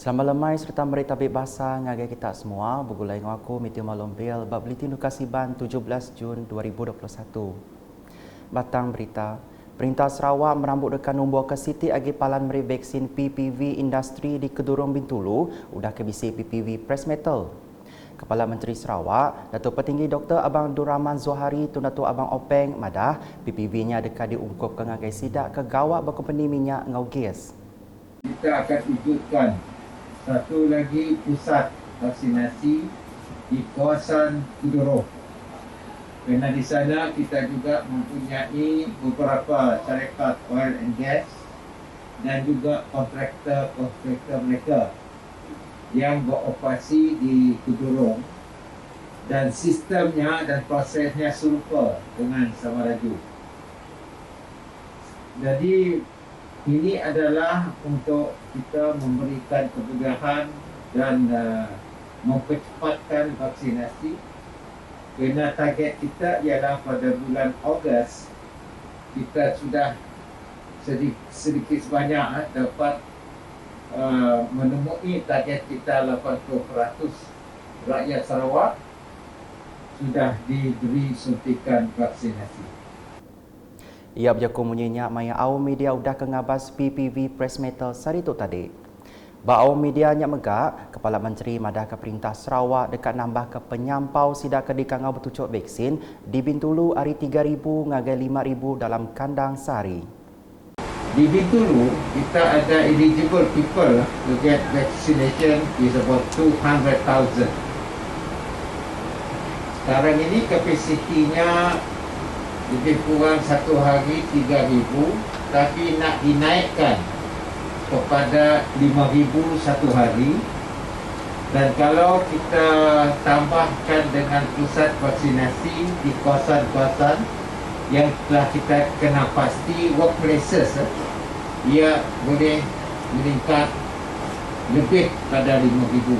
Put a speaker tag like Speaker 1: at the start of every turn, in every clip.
Speaker 1: Selamat lemai serta merita tabik bahasa ngagai kita semua. Bergulai dengan aku, Meteor Malombel, bab Bulletin Kasiban 17 Jun 2021. Batang berita. Perintah Sarawak merambut dekat nombor ke Siti Agi Palan meri vaksin PPV industri di Kedurung Bintulu udah ke bisi PPV Press Metal. Kepala Menteri Sarawak, Datuk Petinggi Dr. Abang Abdul Rahman Zohari Tun Datuk Abang Openg madah PPV-nya dekat diungkup ke ngagai sidak ke gawak berkompeni minyak ngau gas.
Speaker 2: Kita akan wujudkan satu lagi pusat vaksinasi di kawasan Kudurong. Kerana di sana kita juga mempunyai beberapa syarikat oil and gas dan juga kontraktor mereka yang beroperasi di Kudurong, dan sistemnya dan prosesnya serupa dengan Samaraju. Jadi ini adalah untuk kita memberikan kemudahan dan mempercepatkan vaksinasi. Kerana target kita ialah pada bulan Ogos kita sudah sedikit sebanyak dapat menemui target kita 80% rakyat Sarawak sudah diberi suntikan vaksinasi.
Speaker 1: Ia berjaku munyinya maya awam media udah kengabas PPV Press Metal sari tu tadi. Ba awam media nyak megak, Kepala Menteri madah ke Perintah Sarawak dekat nambah ke penyampau sidak ke dikangau bertucuk vaksin di Bintulu hari 3,000 ngagai 5,000 dalam kandang sehari.
Speaker 2: Di Bintulu kita ada eligible people to get vaccination is about 200,000. Sekarang ini kapasitinya lebih kurang satu hari 3,000, tapi nak dinaikkan kepada 5,000 satu hari. Dan kalau kita tambahkan dengan pusat vaksinasi di kawasan-kawasan yang telah kita kena pasti workplaces, ia boleh meningkat lebih pada 5,000.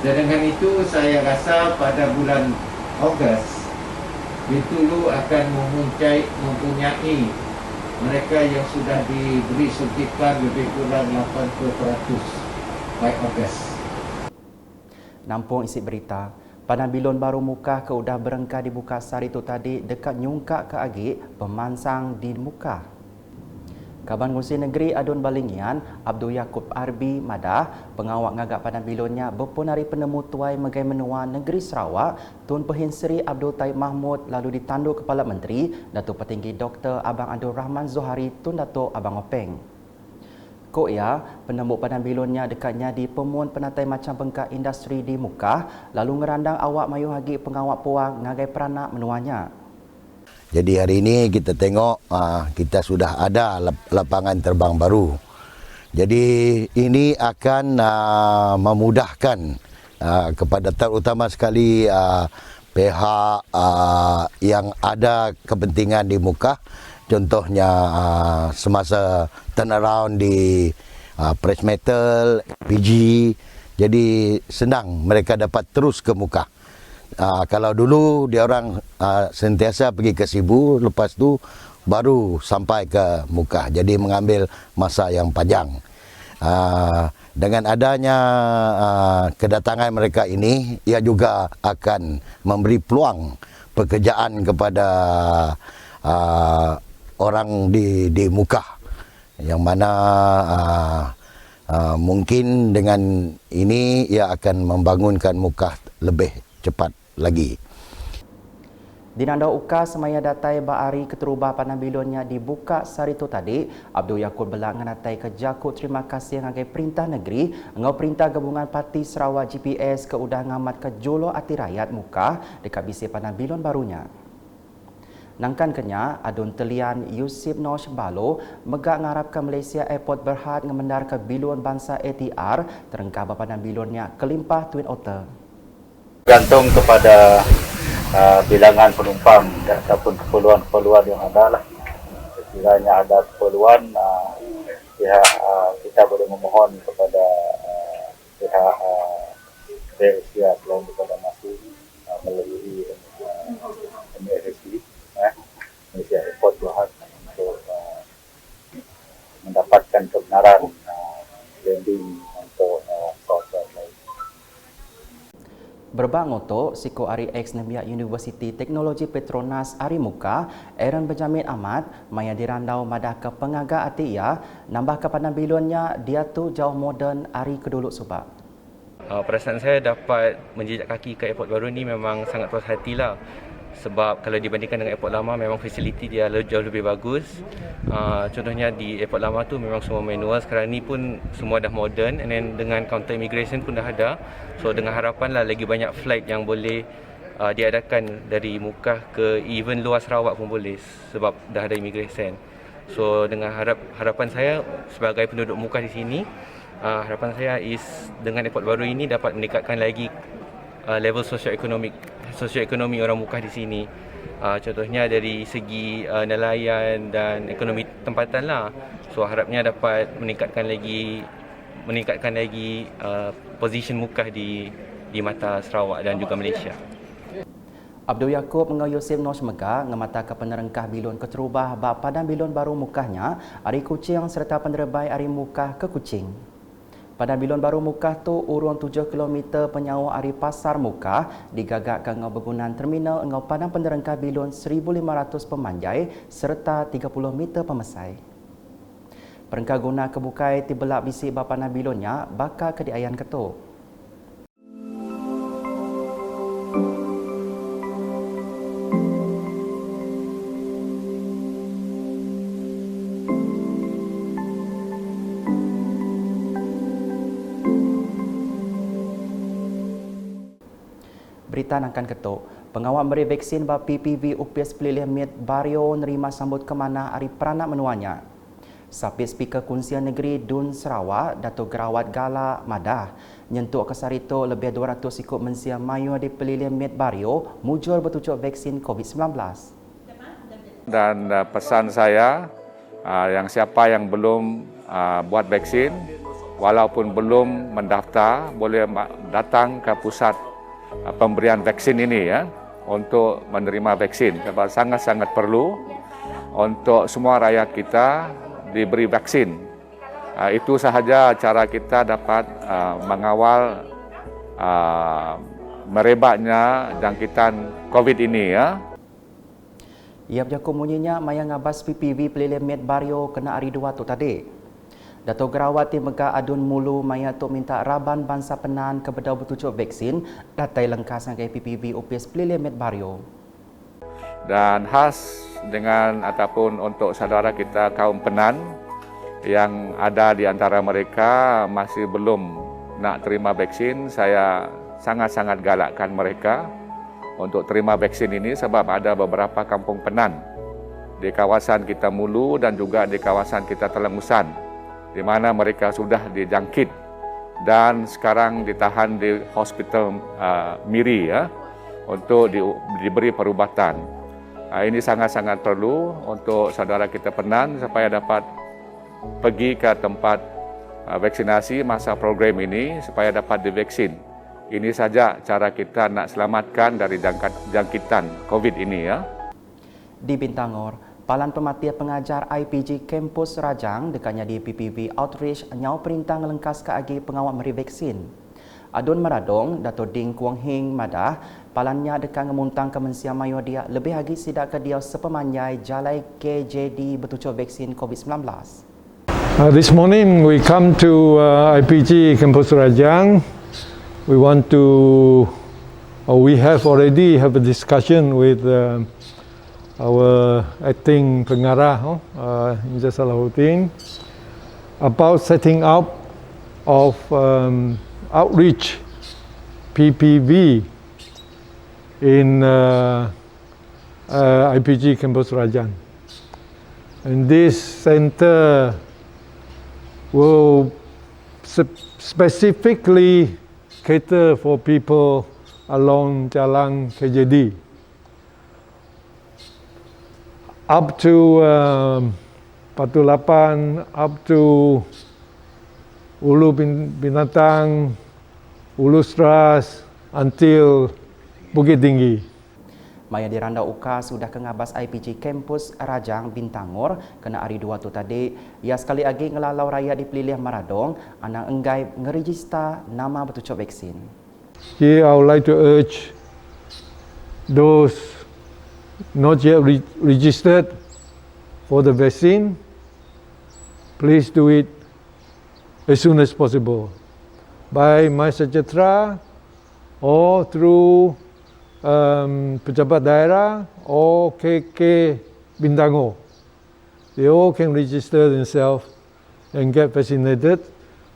Speaker 2: Dan dengan itu saya rasa pada bulan Ogos Bintulu akan mempunyai mereka yang sudah diberi suntikan lebih kurang 80% by Ogos.
Speaker 1: Nampung isi berita, Padang Bilon baru muka ke udah berengkah dibuka sari tu tadi dekat nyungkak ke agik pemansang di muka. Kaban Ngurusi Negeri Adun Balingian, Abdul Yaakob Arbi madah, pengawak ngagak Padang Bilonnya berpunari penemu tuai megai menua Negeri Sarawak, Tun Pehin Seri Abdul Taib Mahmud lalu ditanduk Kepala Menteri, Datuk Petinggi Dr. Abang Abdul Rahman Zohari Tun Datuk Abang Openg. Kok ya, penemu Padang Bilonnya dekatnya di pemuan penatai macam bengkak industri di Mukah, lalu ngerandang awak mayu hagi pengawak puang ngagai peranak menuanya.
Speaker 3: Jadi hari ini kita tengok kita sudah ada lapangan terbang baru. Jadi ini akan memudahkan kepada terutama sekali pihak yang ada kepentingan di Mukah. Contohnya semasa turnaround di Press Metal, PG. Jadi senang mereka dapat terus ke Mukah. Kalau dulu dia orang sentiasa pergi ke Sibu, lepas tu baru sampai ke Mukah. Jadi mengambil masa yang panjang. Dengan adanya kedatangan mereka ini, ia juga akan memberi peluang pekerjaan kepada orang di Mukah, yang mana mungkin dengan ini ia akan membangunkan Mukah lebih cepat lagi.
Speaker 1: Di nanda uka semaya datai baari keterubah Padang Bilonnya dibuka sari tu tadi, Abdul Yaakob belang nganatai ke jakut terima kasih ngagai Perintah Negeri, ngau Perintah Gabungan Parti Sarawak GPS ke udah ngamat ke jolo ati rakyat Mukah dekat bisi Padang Bilon barunya. Nangkan kenya, Adun Telian Yusuf Nosh Balo megak ngarap ke Malaysia Airport Berhad ngemendar ke Bilon Bangsa ATR terengkah Padang Bilonnya kelimpah Twin Otter.
Speaker 4: Gantung kepada bilangan penumpang ataupun keperluan yang ada lah. Sekiranya ada keperluan, kita boleh memohon kepada pihak Malaysia selain daripada masih melalui MASC, Malaysia Airport Berhad untuk mendapatkan kebenaran landing untuk
Speaker 1: Berbak ngotok, Siko Ari X Namiak Universiti Teknologi Petronas Ari Muka, Aaron Benjamin Ahmad, maya dirandau madah ke pengagak Atia, nambah kepada bilonnya dia tu jauh moden Ari keduluk subak.
Speaker 5: Perasaan saya dapat menjejak kaki ke airport baru ni memang sangat puas hatilah. Sebab kalau dibandingkan dengan airport lama, memang fasiliti dia jauh lebih bagus. Contohnya di airport lama tu memang semua manual, sekarang ni pun semua dah modern, and then dengan counter immigration pun dah ada. So dengan harapan lah lagi banyak flight yang boleh diadakan dari Mukah ke even luar Sarawak pun boleh, sebab dah ada immigration. So dengan harapan saya sebagai penduduk Mukah di sini, harapan saya is dengan airport baru ini dapat meningkatkan lagi level sosioekonomi orang Mukah di sini. Contohnya dari segi nelayan dan ekonomi tempatan lah. So harapnya dapat meningkatkan lagi position Mukah di mata Sarawak dan juga Malaysia.
Speaker 1: Abdul Yaakob dengan Yosef Nosmega ngemata ke penerengkah bilon keterubah bak padan bilon baru Mukahnya Ari Kuching serta penerebai Ari Mukah ke Kuching. Padan bilon baru Mukah tu urun 7 km penyawa Ari Pasar Mukah digagak ke ngau bergunaan terminal ngau padan penerengkah bilon 1,500 pemanjai serta 30 meter pemesai. Perengkah guna kebukai tibelak bisik bak padan bilonnya bakal ke diayan ketuk. Berita akan ketuk. Pengawal beri vaksin bak PPV UPS Pelilih Mit Bario nerima sambut ke mana Ari Peranak menuanya. Sapit Speaker Kunsian Negeri Dun Sarawak, Datuk Gerawat Gala Madah, nyentuk ke sarito lebih 200 ikut mensia mayu di Pelilih Mit Bario mujur bertujuk vaksin COVID-19.
Speaker 6: Dan pesan saya, yang siapa yang belum buat vaksin, walaupun belum mendaftar, boleh datang ke pusat pemberian vaksin ini ya, untuk menerima vaksin. Sebab sangat-sangat perlu untuk semua rakyat kita diberi vaksin. Itu sahaja cara kita dapat mengawal merebaknya jangkitan COVID ini ya.
Speaker 1: Ia berjaku munyinya maya ngabas PPV Pelilih Mit Bario kena Ari 2 tu tadi. Datuk Gerawat di Megah Adun Mulu maya tok minta Raban Bangsa Penan ke bedau bertujuk vaksin datai lengkas dengan PPV UPS Pelilih Mit Bario.
Speaker 6: Dan khas dengan ataupun untuk saudara kita kaum Penan yang ada di antara mereka masih belum nak terima vaksin, saya sangat-sangat galakkan mereka untuk terima vaksin ini sebab ada beberapa kampung Penan di kawasan kita Mulu dan juga di kawasan kita Telengusan di mana mereka sudah dijangkit dan sekarang ditahan di hospital Miri ya, untuk diberi perubatan. Ini sangat-sangat perlu untuk saudara kita Penan supaya dapat pergi ke tempat vaksinasi masa program ini supaya dapat divaksin. Ini saja cara kita nak selamatkan dari jangkitan COVID ini ya.
Speaker 1: Di Bintangor, Palan Pematian Pengajar IPG Kampus Rajang dekatnya di PPV Outreach nyau perintah ngelengkas ke agi pengawal meri vaksin. Adun Meradong, Dato' Ding Kuang Hing Madah, palannya dekat ngemuntang ke mensia mayu dia lebih lagi sidak ke dia sepemanjai jalai KJD bertujuk vaksin COVID-19.
Speaker 7: This morning we come to IPG Kampus Rajang. We want to, we have already have a discussion with our acting pengarah Encik Salahuddin about setting up of outreach PPV in IPG Kampus Rajang. And this center will specifically cater for people along Jalan KJD. Up to Batu Lapan, up to Ulu Binatang, Ulu Stras, until Bukit Tinggi.
Speaker 1: Maya diranda uka sudah kengabas IPG Kampus Rajang Bintangor kena hari 2 tu tadi. Ia sekali lagi ngelalau raya di Pelilih Maradong, anak enggai ngerejista nama bertujuk vaksin.
Speaker 7: Here I would like to urge those not yet registered for the vaccine, please do it as soon as possible by MySejahtera or through Pejabat Daerah or KK Bintango. They all can register themselves and get vaccinated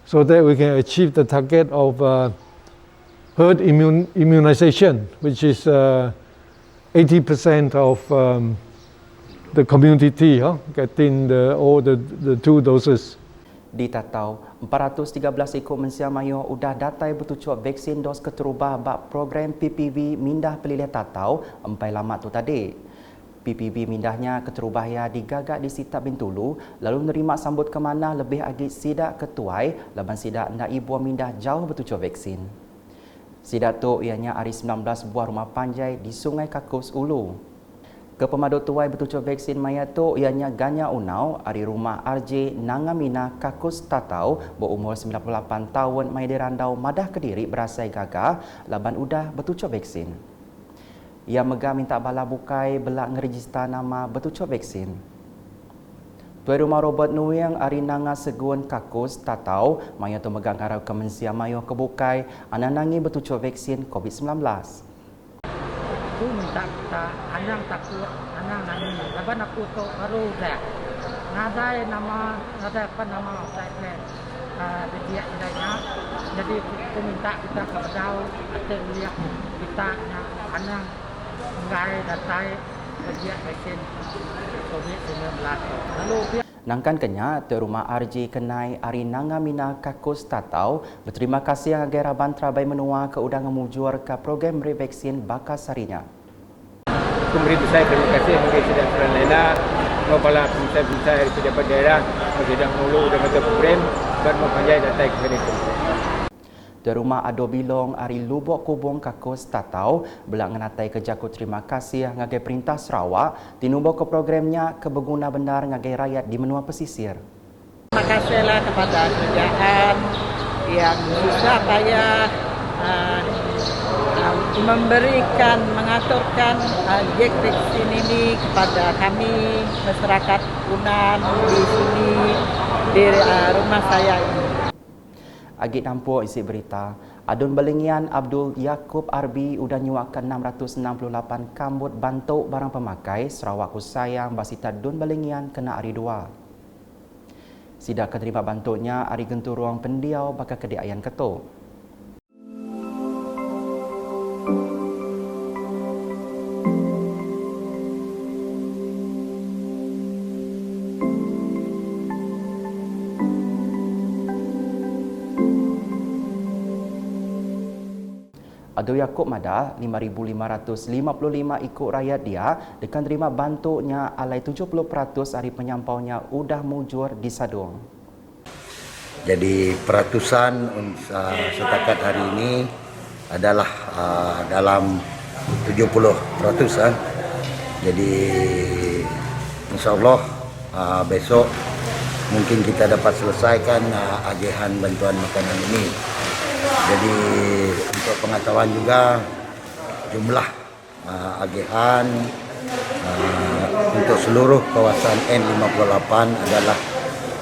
Speaker 7: so that we can achieve the target of herd immunization, which is 80% of the community getting all the 2 doses.
Speaker 1: Di Tatau, 413 ekor mensia mayor udah datai bertucuk vaksin dos keterubah bak program PPV mindah pelilih Tatau empai lama tu tadi. PPV mindahnya keterubah ya digagak di Sitap Bintulu lalu menerima sambut ke mana lebih agit sidak ketuai laban sidak nak ibu mindah jauh bertucuk vaksin. Sidak tu ianya hari 19 buah rumah panjai di Sungai Kakus Ulu. Kepemadu tuai bertucuk vaksin maya tu ianya Ganya Unau hari rumah RJ Nangamina Kakus Tatau berumur 98 tahun mai dirandau Madah Kediri berasai gagah laban udah bertucuk vaksin. Ia megah minta bala bukai belak ngerejista nama bertucuk vaksin. Tuai rumah Robert Nuyang hari Nanga Segun Kakus Tatau maya tu megang harap kemensia mayo kebukai ananangi bertucuk vaksin COVID-19.
Speaker 8: Aku minta kita anang takut anang nani laban aku tu baru dah nadai nama nadai apa nama saya dia adanya jadi aku minta kita kepada atau lihat kita anang ngai datai dia vaksin COVID-19 lalu
Speaker 1: Nangkan kenya Tuan Rumah RJ Kenai Ari Nangamina Kakus Tatau berterima kasih agai Raban Terabai menua ke udang memujur ke program beri vaksin Bakasarinya.
Speaker 9: Memberi besar terima kasih agai sedang Seralena kepala pemerintah dari pejabat daerah sedang mulu dengan program dan mempanjai data ke
Speaker 1: Tuan Rumah Ado Bilong Ari Lubok Kubung Kakus Tatau belak ngenatai kejaku terima kasih ngagai Perintah Sarawak tinubok ke programnya kebeguna benar ngagai rakyat di menua pesisir.
Speaker 8: Terima kasihlah kepada kerajaan yang susah payah memberikan, mengaturkan vaksin ini kepada kami masyarakat Punan di sini di rumah saya ini.
Speaker 1: Agit nampuk isi berita, Adun Balingian Abdul Yaakob Arbi udah nyuakan 668 kambut bantuk barang pemakai Sarawak Kusayang Basita Dun Balingian kena hari 2. Sidak keterima bantuknya hari genturuang pendiau bakal kediayan ketuk. Ado Yaakob Madah 5,555 ikut rakyat dia dengan terima bantuknya alai 70% hari penyampaunya udah mujur di Sadung.
Speaker 3: Jadi peratusan setakat hari ini adalah dalam 70%. Jadi insyaAllah besok mungkin kita dapat selesaikan agihan bantuan makanan ini. Jadi untuk pengetahuan juga jumlah agihan untuk seluruh kawasan N58 adalah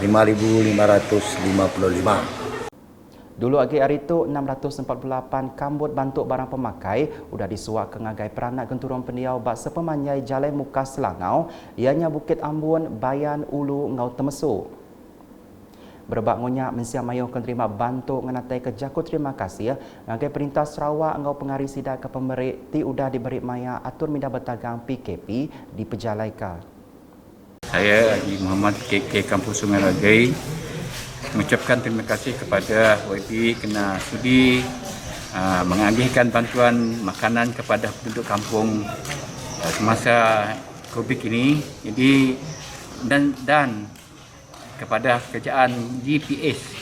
Speaker 3: 5,555.
Speaker 1: Dulu agi hari itu 648 kambut bantuk barang pemakai udah disuak ke ngagai peranak genturong pendiau bak sepemanyai Jalan Muka Selangau ianya Bukit Ambon, Bayan, Ulu, Ngau Temesu. Berbak ngonya mensia mayo terima bantuk ngenatai kejaku terima kasih ngagai Perintah Sarawak ngau pengari sidak ke pemerik ti udah diberi maya atur minda bertagang PKP di Pejalaika.
Speaker 10: Saya Haji Muhammad KK Kampus Sungai Ragai mengucapkan terima kasih kepada YB kena sudi mengagihkan bantuan makanan kepada penduduk kampung semasa COVID ini. Jadi dan kepada kerajaan GPS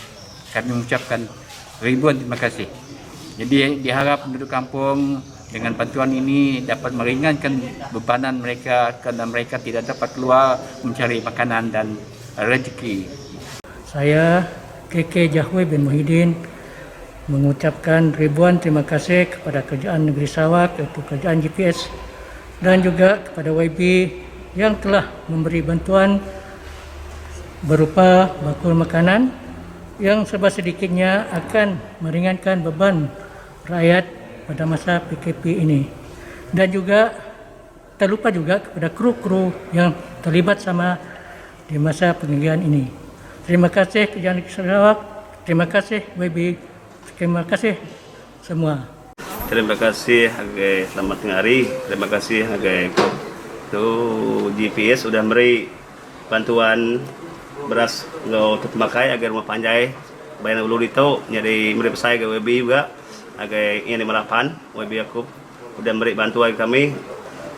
Speaker 10: kami mengucapkan ribuan terima kasih. Jadi diharap penduduk kampung dengan bantuan ini dapat meringankan bebanan mereka kerana mereka tidak dapat keluar mencari makanan dan rezeki.
Speaker 8: Saya KK Jahwe bin Muhyiddin mengucapkan ribuan terima kasih kepada Kerajaan Negeri Sarawak, iaitu Kerajaan GPS, dan juga kepada YB yang telah memberi bantuan berupa bakul makanan yang serba sedikitnya akan meringankan beban rakyat pada masa PKP ini. Dan juga terlupa juga kepada kru-kru yang terlibat sama di masa pengagihan ini. Terima kasih Kerajaan Negeri Sarawak, terima kasih YB, terima kasih semua.
Speaker 11: Terima kasih agai selamat tengah hari. Terima kasih agai tu GPS sudah beri bantuan beras ngau terpakai agar rumah panjai bayan ulu itu jadi beri pesai ke WB juga agai ini melapan WB aku sudah beri bantuan kami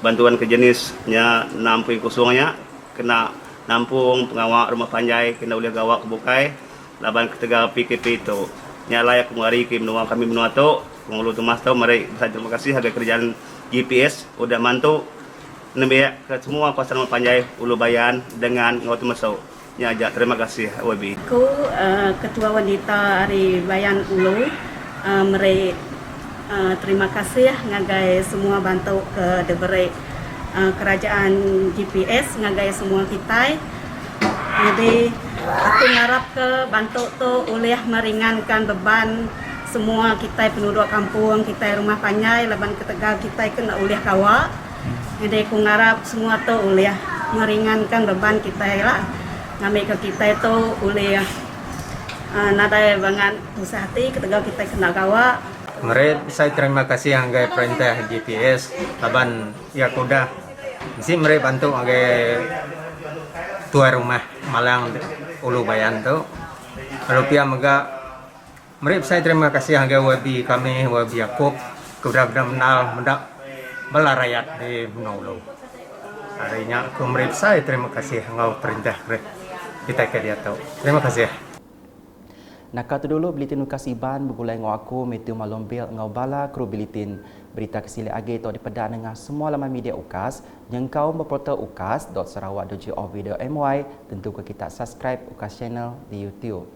Speaker 11: bantuan ke jenisnya nampung kosongnya kena nampung pengawak rumah panjai kena boleh gawak kebukai laban ketiga PKP itu nyala aku ngari ke menua kami menua tu Pengulu Tumas tahu mari terima kasih agar kerjaan GPS udah mantu nembiak ke semua kawasan Panjai Ulu Bayan dengan ngau masuk. Ya aja terima kasih WB.
Speaker 12: Aku Ketua Wanita Ari Bayan Ulu meri terima kasih ngagai semua bantu ke diberi kerajaan GPS ngagai semua kita. Jadi aku ngarap ke bantu tu oleh meringankan beban semua kita penduduk kampung, kita rumah panjai, laban ketegal kita kena uliah kawak. Jadi aku ngarap semua tu uliah meringankan beban kita lah. Ngambil ke kita itu uliah nadai bangan usaha hati, ketegal kita kena kawak.
Speaker 9: Mari saya terima kasih anggai perintah GPS, laban ya kuda. Mesti mari bantu anggai tuan rumah Malang Ulu Bayan tu. Kalau pihak mega mari saya terima kasih anggai WB kami, WB Yaakob, kebenar-benar menal mendak bala rakyat di Ulu. Harinya aku mari saya terima kasih anggai perintah kita ke dia tahu. Terima kasih.
Speaker 1: Nak tu dulu buletin ukas iban bergulai ngau aku Matthew Malombil ngau bala kru buletin berita kesili agi tu dipedak dengan semua laman media ukas yang kau berportal ukas.sarawak.gov.my tentu ke kita subscribe ukas channel di YouTube.